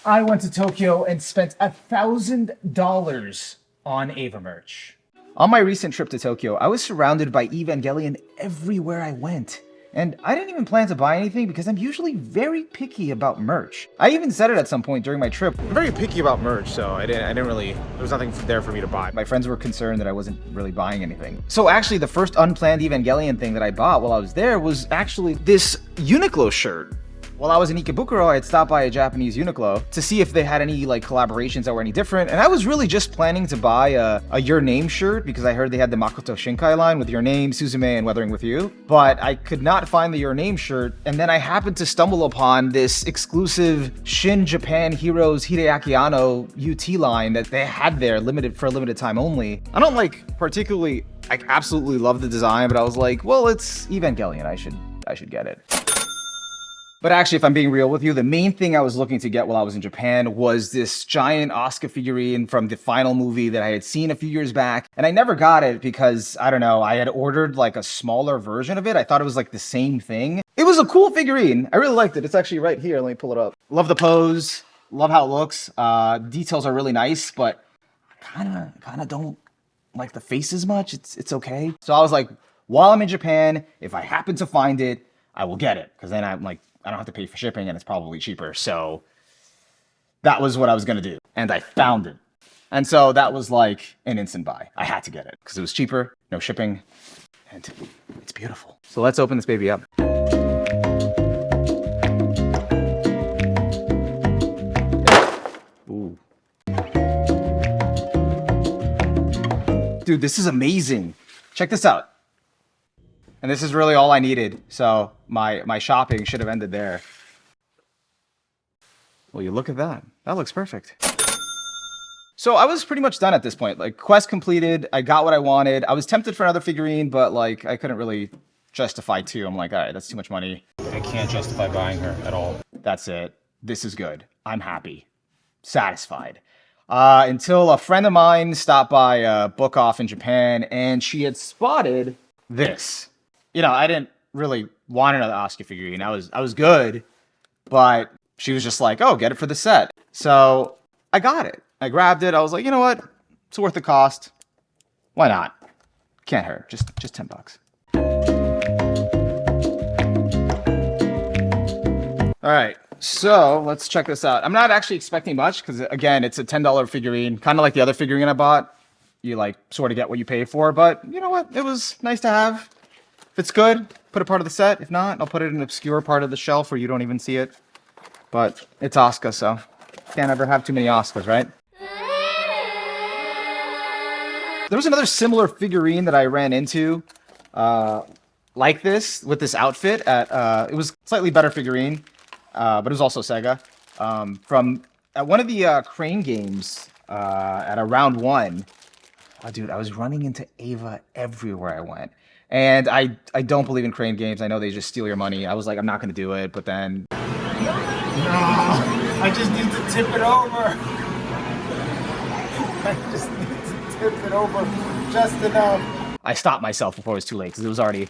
I went to Tokyo and spent $1,000 on Ava merch. On my recent trip to Tokyo, I was surrounded by Evangelion everywhere I went. And I didn't even plan to buy anything because I'm usually very picky about merch. I even said it at some point during my trip. I'm very picky about merch, so I didn't really, there was nothing there for me to buy. My friends were concerned that I wasn't really buying anything. So actually the first unplanned Evangelion thing that I bought while I was there was actually this Uniqlo shirt. While I was in Ikebukuro, I had stopped by a Japanese Uniqlo to see if they had any like collaborations that were any different. And I was really just planning to buy a Your Name shirt because I heard they had the Makoto Shinkai line with Your Name, Suzume, and Weathering With You. But I could not find the Your Name shirt. And then I happened to stumble upon this exclusive Shin Japan Heroes Hideaki Anno UT line that they had there for a limited time only. I don't particularly, I absolutely love the design, but I was like, well, it's Evangelion. I should get it. But actually, if I'm being real with you, the main thing I was looking to get while I was in Japan was this giant Asuka figurine from the final movie that I had seen a few years back. And I never got it because, I don't know, I had ordered like a smaller version of it. I thought it was like the same thing. It was a cool figurine. I really liked it. It's actually right here. Let me pull it up. Love the pose. Love how it looks. Details are really nice, but I kind of don't like the face as much. It's okay. So I was like, while I'm in Japan, if I happen to find it, I will get it. Because then I'm like, I don't have to pay for shipping and it's probably cheaper. So that was what I was gonna do. And I found it. And so that was like an instant buy. I had to get it because it was cheaper, no shipping, and it's beautiful. So let's open this baby up. Ooh. Dude, this is amazing. Check this out. And this is really all I needed. So my shopping should have ended there. Well, you look at that. That looks perfect. So I was pretty much done at this point. Like, quest completed. I got what I wanted. I was tempted for another figurine, but like I couldn't really justify two. I'm like, all right, that's too much money. I can't justify buying her at all. That's it. This is good. I'm happy. Satisfied. Until a friend of mine stopped by a book off in Japan and she had spotted this. You know, I didn't really want another Asuka figurine. I was good, but she was just like, oh, get it for the set. So I got it. I grabbed it. I was like, you know what? It's worth the cost. Why not? Can't hurt. Just $10. All right. So let's check this out. I'm not actually expecting much because, again, it's a $10 figurine, kind of like the other figurine I bought. You like sort of get what you pay for, but you know what? It was nice to have. If it's good, put it part of the set. If not, I'll put it in an obscure part of the shelf where you don't even see it. But it's Asuka, so can't ever have too many Asukas, right? There was another similar figurine that I ran into like this with this outfit at it was slightly better figurine, but it was also Sega. From at one of the crane games at a round one. Oh, dude, I was running into Ava everywhere I went. And I don't believe in crane games. I know they just steal your money. I was like, I'm not going to do it. But then... No, I just need to tip it over. I just need to tip it over just enough. I stopped myself before it was too late because I was already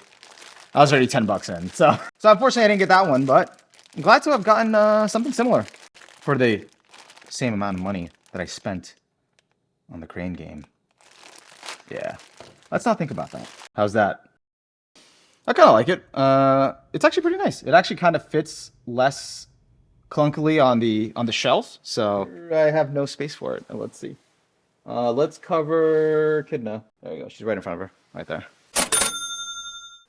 $10 in. So unfortunately, I didn't get that one. But I'm glad to have gotten something similar for the same amount of money that I spent on the crane game. Yeah. Let's not think about that. How's that? I kind of like it. It's actually pretty nice. It actually kind of fits less clunkily on the shelf, so I have no space for it. Let's see. Let's cover Kidna. There you go. She's right in front of her, right there.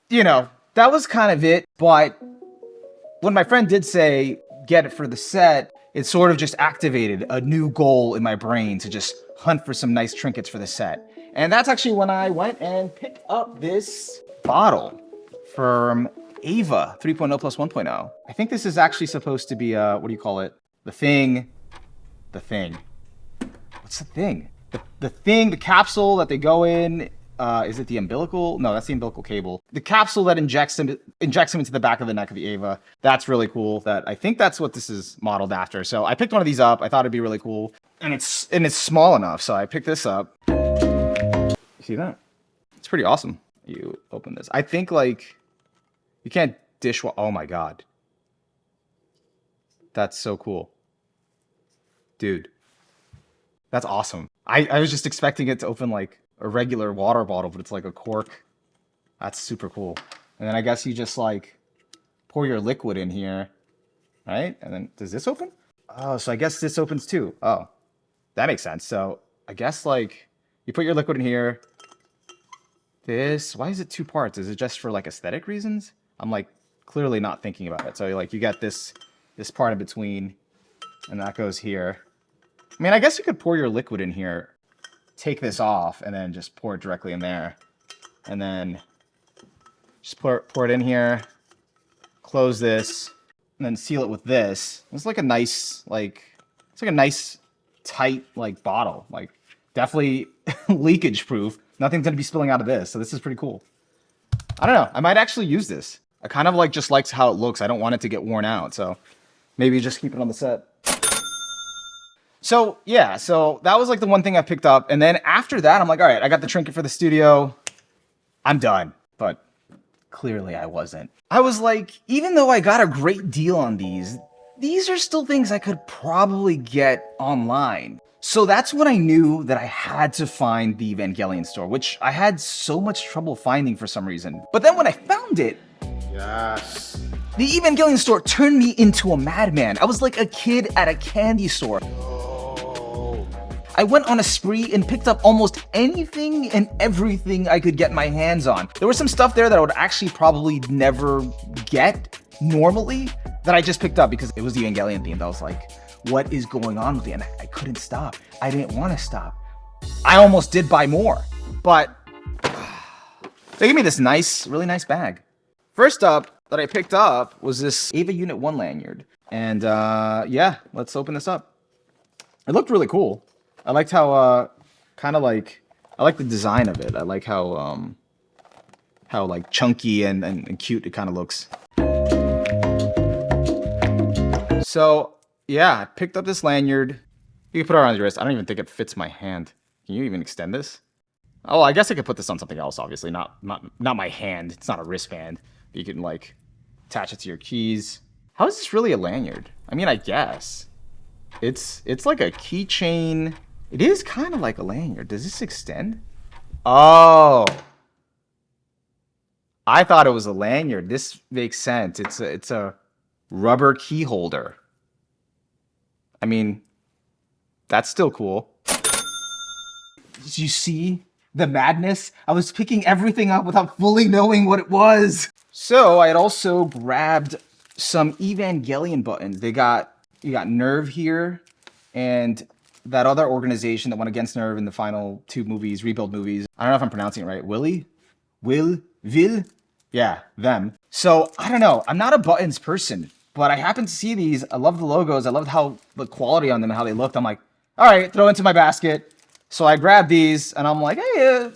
You know, that was kind of it. But when my friend did say get it for the set, it sort of just activated a new goal in my brain to just hunt for some nice trinkets for the set. And that's actually when I went and picked up this bottle from Ava 3.0 plus 1.0. I think this is actually supposed to be, what do you call it? The thing. What's the thing? The thing, the capsule that they go in. Is it the umbilical? No, that's the umbilical cable. The capsule that injects him into the back of the neck of the Ava. That's really cool. I think that's what this is modeled after. So I picked one of these up. I thought it'd be really cool. And it's small enough, so I picked this up. You see that? It's pretty awesome. You open this. I think like you can't dishwash. Oh my god. That's so cool. Dude, that's awesome. I was just expecting it to open like a regular water bottle, but it's like a cork. That's super cool. And then I guess you just like pour your liquid in here, right? And then does this open? Oh, so I guess this opens too. Oh, that makes sense. So I guess like you put your liquid in here. This, why is it two parts? Is it just for like aesthetic reasons? I'm like clearly not thinking about it. So like you got this part in between and that goes here. I mean, I guess you could pour your liquid in here, take this off and then just pour it directly in there. And then just pour it in here, close this, and then seal it with this. It's like a nice, it's like a nice tight like bottle. Like definitely leakage proof. Nothing's gonna be spilling out of this, so this is pretty cool. I don't know, I might actually use this. I kind of like just likes how it looks. I don't want it to get worn out, so maybe just keep it on the set. So yeah, so that was like the one thing I picked up. And then after that, I'm like, all right, I got the trinket for the studio. I'm done. But clearly I wasn't. I was like, even though I got a great deal on these are still things I could probably get online. So that's when I knew that I had to find the Evangelion store, which I had so much trouble finding for some reason. But then when I found it, Yes. the Evangelion store turned me into a madman. I was like a kid at a candy store. I went on a spree and picked up almost anything and everything I could get my hands on. There was some stuff there that I would actually probably never get normally that I just picked up because it was the Evangelion themed. I was like, what is going on with it? And I couldn't stop. I didn't want to stop. I almost did buy more, but they gave me this nice, really nice bag. First up that I picked up was this Eva Unit 1 lanyard. And yeah, let's open this up. It looked really cool. I liked how, I like the design of it. I like how like chunky and cute it kind of looks. So yeah, I picked up this lanyard. You can put it around your wrist. I don't even think it fits my hand. Can you even extend this? Oh, I guess I could put this on something else, obviously. Not my hand. It's not a wristband. You can like attach it to your keys. How is this really a lanyard? I mean, I guess. It's like a keychain. It is kind of like a lanyard. Does this extend? Oh. I thought it was a lanyard. This makes sense. It's a rubber key holder. I mean, that's still cool. Did you see the madness? I was picking everything up without fully knowing what it was. So I had also grabbed some Evangelion buttons. You got Nerve here and that other organization that went against Nerve in the final two movies, Rebuild movies. I don't know if I'm pronouncing it right. Will? Yeah, them. So I don't know. I'm not a buttons person, but I happened to see these. I love the logos. I loved how the quality on them and how they looked. I'm like, all right, throw into my basket. So I grabbed these and I'm like, hey,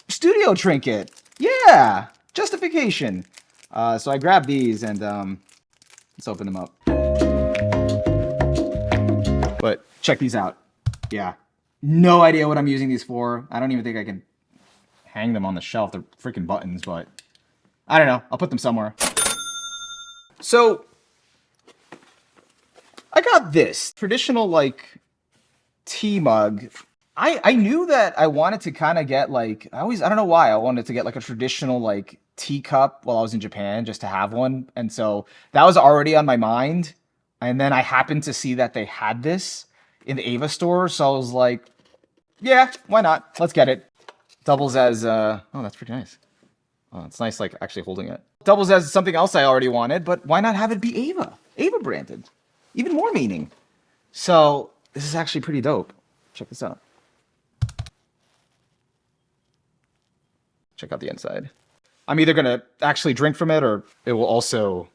studio trinket. Yeah, justification. So I grabbed these and let's open them up. But check these out. Yeah, no idea what I'm using these for. I don't even think I can hang them on the shelf. They're freaking buttons, but I don't know. I'll put them somewhere. So I got this traditional like tea mug. I knew that I wanted to kind of get like, I don't know why I wanted to get like a traditional like teacup while I was in Japan just to have one. And so that was already on my mind. And then I happened to see that they had this in the Ava store. So I was like, yeah, why not? Let's get it. Doubles as, oh, that's pretty nice. Oh, it's nice like actually holding it. Doubles as something else I already wanted, but why not have it be Ava? Ava branded. Even more meaning. So this is actually pretty dope. Check this out. Check out the inside. I'm either gonna actually drink from it or it will also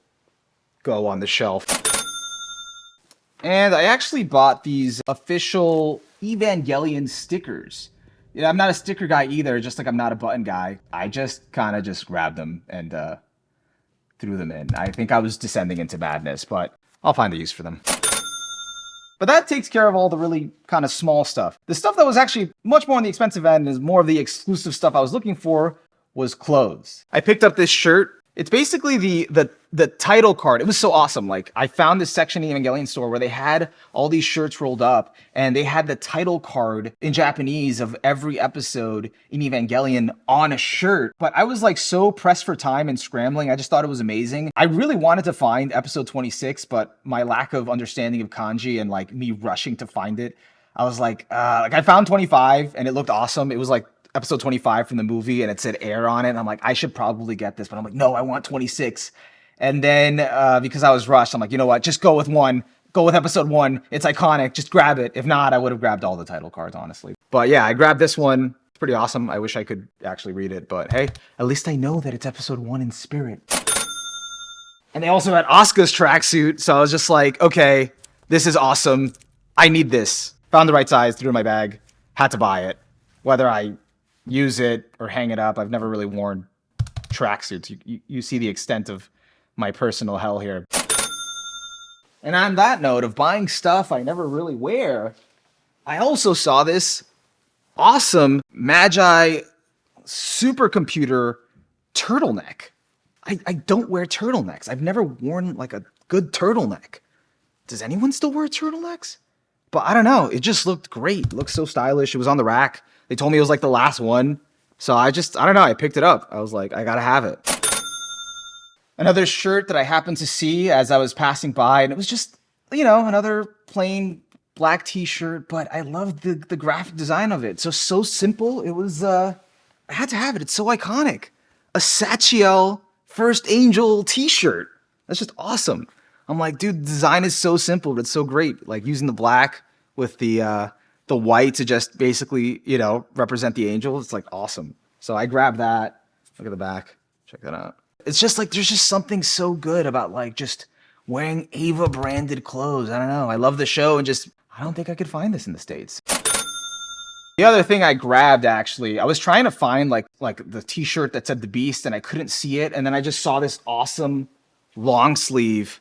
go on the shelf. And I actually bought these official Evangelion stickers. Yeah, I'm not a sticker guy either, just like I'm not a button guy. I just kind of just grabbed them and threw them in. I think I was descending into madness, but I'll find a use for them. But that takes care of all the really kind of small stuff. The stuff that was actually much more on the expensive end is more of the exclusive stuff I was looking for was clothes. I picked up this shirt. It's basically the the title card, it was so awesome. Like, I found this section in the Evangelion store where they had all these shirts rolled up, and they had the title card in Japanese of every episode in Evangelion on a shirt. But I was like so pressed for time and scrambling. I just thought it was amazing. I really wanted to find episode 26, but my lack of understanding of kanji and like me rushing to find it, I was like I found 25 and it looked awesome. It was like episode 25 from the movie and it said air on it. And I'm like, I should probably get this, but I'm like, no, I want 26. And then because I was rushed, I'm like, you know what? Just go with one. Go with episode 1. It's iconic. Just grab it. If not, I would have grabbed all the title cards, honestly. But yeah, I grabbed this one. It's pretty awesome. I wish I could actually read it, but hey, at least I know that it's episode 1 in spirit. And they also had Asuka's tracksuit, so I was just like, okay, this is awesome. I need this. Found the right size, threw it in my bag, had to buy it. Whether I use it or hang it up, I've never really worn tracksuits. You see the extent of my personal hell here. And on that note of buying stuff I never really wear, I also saw this awesome Magi supercomputer turtleneck. I don't wear turtlenecks. I've never worn like a good turtleneck. Does anyone still wear turtlenecks? But I don't know. It just looked great. It looked so stylish. It was on the rack. They told me it was like the last one. So I don't know. I picked it up. I was like, I gotta have it. Another shirt that I happened to see as I was passing by, and it was just, you know, another plain black t-shirt, but I loved the graphic design of it. So simple. It was, I had to have it. It's so iconic. A Sachiel First Angel t-shirt. That's just awesome. I'm like, dude, the design is so simple, but it's so great. Like using the black with the white to just basically, you know, represent the angel. It's like awesome. So I grabbed that. Look at the back. Check that out. It's just like, there's just something so good about like just wearing Ava branded clothes. I don't know. I love the show and just, I don't think I could find this in the States. The other thing I grabbed, actually, I was trying to find like the t-shirt that said The Beast and I couldn't see it. And then I just saw this awesome long sleeve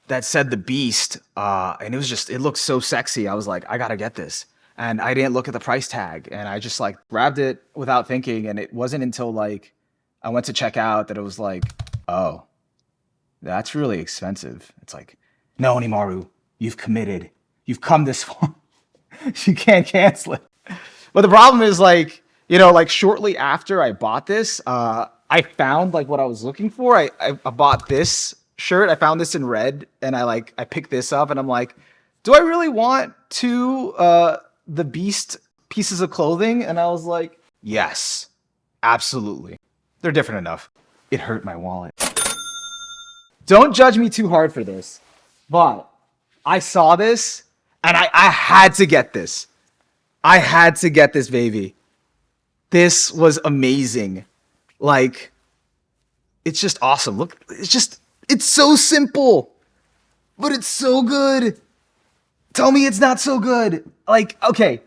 that said The Beast. And it looked so sexy. I was like, I gotta get this. And I didn't look at the price tag and I just like grabbed it without thinking. And it wasn't until like I went to check out that it was like, oh, that's really expensive. It's like, no, OniMaru, you've committed. You've come this far. You can't cancel it. But the problem is like, you know, like shortly after I bought this, I found like what I was looking for. I bought this shirt. I found this in red and I picked this up and I'm like, do I really want two The Beast pieces of clothing? And I was like, yes, absolutely. They're different enough. It hurt my wallet. Don't judge me too hard for this, but I saw this and I had to get this. I had to get this, baby. This was amazing. Like, it's just awesome. Look, it's so simple, but it's so good. Tell me it's not so good. Like, okay,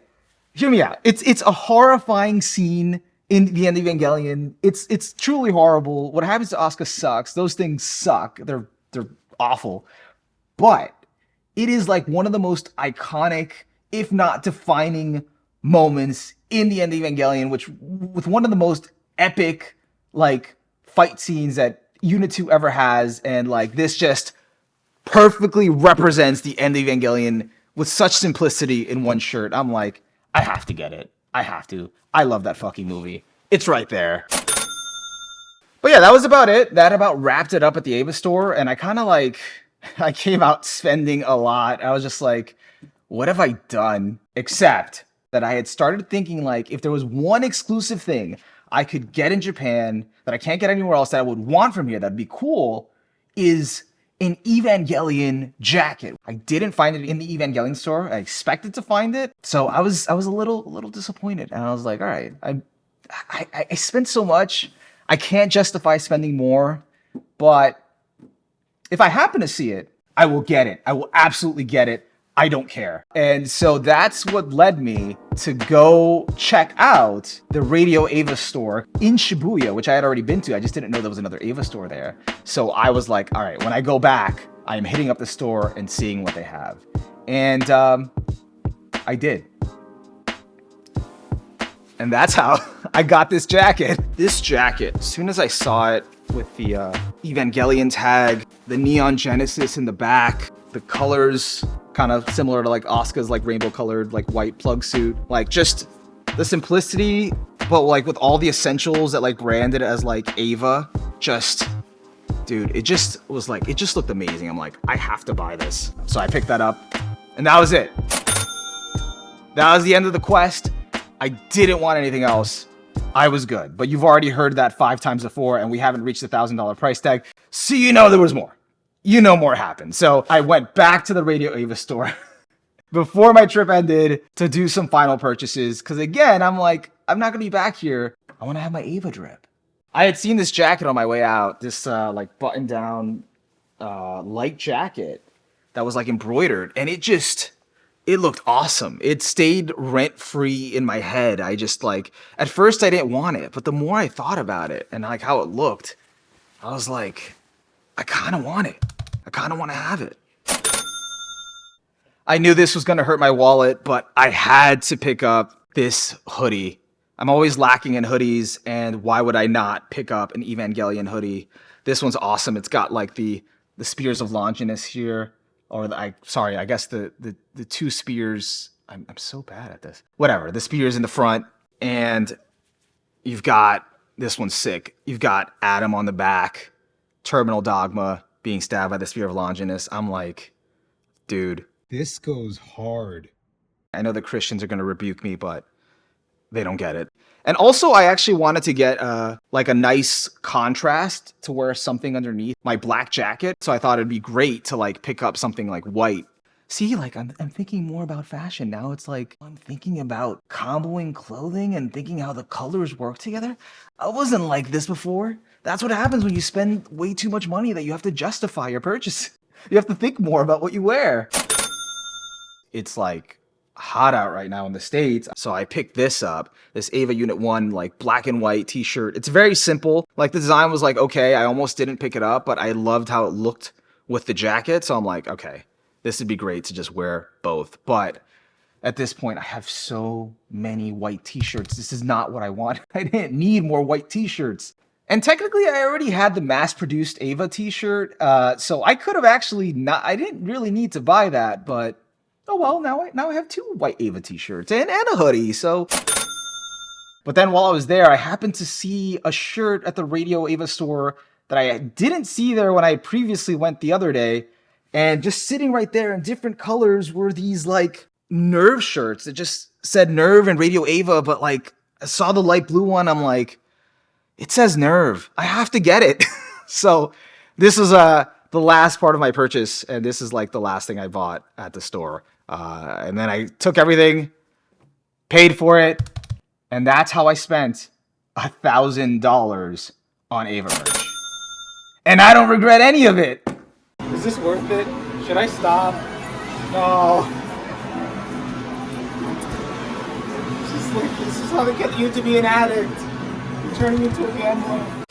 hear me out. It's a horrifying scene in the end of Evangelion. It's truly horrible. What happens to Asuka sucks. Those things suck. They're awful. But it is like one of the most iconic, if not defining, moments in the end of Evangelion, with one of the most epic like fight scenes that Unit 2 ever has, and like this just perfectly represents the end of Evangelion with such simplicity in one shirt. I'm like, I have to get it. I have to. I love that fucking movie. It's right there. But yeah, that was about it. That about wrapped it up at the Ava store, and I kind of like, I came out spending a lot. I was just like, what have I done? Except that I had started thinking like, if there was one exclusive thing I could get in Japan that I can't get anywhere else that I would want from here that'd be cool, is an Evangelion jacket. I didn't find it in the Evangelion store. I expected to find it. So I was a little disappointed. And I was like, all right, I spent so much. I can't justify spending more, but if I happen to see it, I will get it. I will absolutely get it. I don't care. And so that's what led me to go check out the Radio Ava store in Shibuya, which I had already been to. I just didn't know there was another Ava store there. So I was like, all right, when I go back, I am hitting up the store and seeing what they have. And I did. And that's how I got this jacket. This jacket, as soon as I saw it with the Evangelion tag, the Neon Genesis in the back, the colors kind of similar to like Asuka's like rainbow colored like white plug suit. Like just the simplicity, but like with all the essentials that like branded as like Ava, just dude, it just was like, it just looked amazing. I'm like, I have to buy this. So I picked that up and that was it. That was the end of the quest. I didn't want anything else. I was good, but you've already heard that 5 times before and we haven't reached the $1,000 price tag. So you know there was more. You know more happened. So I went back to the Radio Ava store before my trip ended to do some final purchases. Cause again, I'm like, I'm not gonna be back here. I wanna have my Ava drip. I had seen this jacket on my way out, this like button down light jacket that was like embroidered and it looked awesome. It stayed rent-free in my head. I just like, at first I didn't want it, but the more I thought about it and like how it looked, I was like, I kind of want it. I kind of want to have it. I knew this was going to hurt my wallet, but I had to pick up this hoodie. I'm always lacking in hoodies, and why would I not pick up an Evangelion hoodie? This one's awesome. It's got like the Spears of Longinus here. Or I guess the 2 spears. I'm so bad at this. Whatever, the spears in the front, and you've got, this one's sick. You've got Adam on the back, Terminal Dogma being stabbed by the Spear of Longinus. I'm like, dude. This goes hard. I know the Christians are gonna rebuke me, but they don't get it. And also, I actually wanted to get like a nice contrast to wear something underneath my black jacket. So I thought it'd be great to like pick up something like white. See, like I'm thinking more about fashion now. It's like I'm thinking about comboing clothing and thinking how the colors work together. I wasn't like this before. That's what happens when you spend way too much money that you have to justify your purchase. You have to think more about what you wear. It's like hot out right now in the States. So I picked this up, this Ava Unit 1, like black and white t-shirt. It's very simple. Like the design was like, okay, I almost didn't pick it up, but I loved how it looked with the jacket. So I'm like, okay, this would be great to just wear both. But at this point, I have so many white t-shirts. This is not what I want. I didn't need more white t-shirts. And technically, I already had the mass-produced Ava t-shirt. So I could have actually not, I didn't really need to buy that, but oh well, now I have 2 white Ava t-shirts and a hoodie, so. But then while I was there, I happened to see a shirt at the Radio Ava store that I didn't see there when I previously went the other day. And just sitting right there in different colors were these like Nerve shirts. It just said Nerve and Radio Ava, but like I saw the light blue one, I'm like, it says Nerve. I have to get it. So this is the last part of my purchase, and this is like the last thing I bought at the store. And then I took everything, paid for it, and that's how I spent $1,000 on Ava merch. And I don't regret any of it. Is this worth it? Should I stop? No. This is how they get you to be an addict. You're turning into a gambler.